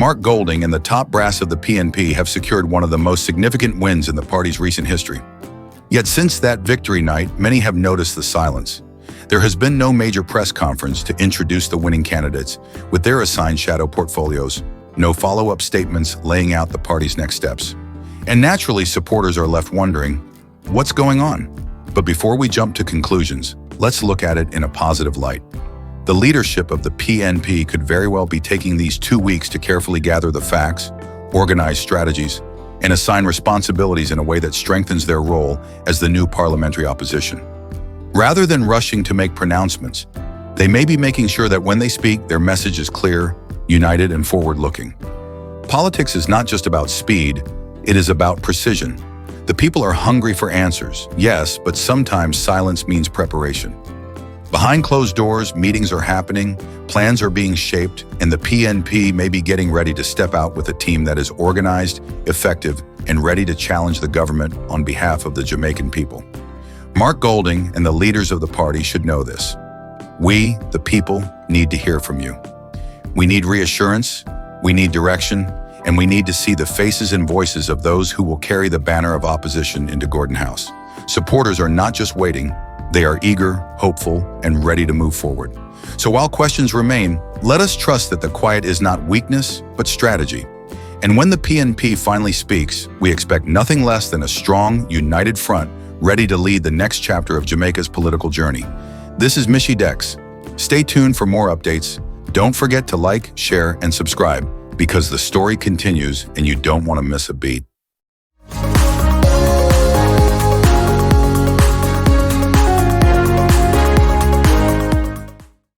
Mark Golding and the top brass of the PNP have secured one of the most significant wins in the party's recent history. Yet since that victory night, many have noticed the silence. There has been no major press conference to introduce the winning candidates with their assigned shadow portfolios, no follow-up statements laying out the party's next steps. And naturally, supporters are left wondering, what's going on? But before we jump to conclusions, let's look at it in a positive light. The leadership of the PNP could very well be taking these 2 weeks to carefully gather the facts, organize strategies, and assign responsibilities in a way that strengthens their role as the new parliamentary opposition. Rather than rushing to make pronouncements, they may be making sure that when they speak, their message is clear, united, and forward-looking. Politics is not just about speed, it is about precision. The people are hungry for answers, yes, but sometimes silence means preparation. Behind closed doors, meetings are happening, plans are being shaped, and the PNP may be getting ready to step out with a team that is organized, effective, and ready to challenge the government on behalf of the Jamaican people. Mark Golding and the leaders of the party should know this. We, the people, need to hear from you. We need reassurance, we need direction, and we need to see the faces and voices of those who will carry the banner of opposition into Gordon House. Supporters are not just waiting, they are eager, hopeful, and ready to move forward. So while questions remain, let us trust that the quiet is not weakness, but strategy. And when the PNP finally speaks, we expect nothing less than a strong, united front ready to lead the next chapter of Jamaica's political journey. This is Michy. Stay tuned for more updates. Don't forget to like, share, and subscribe because the story continues and you don't want to miss a beat.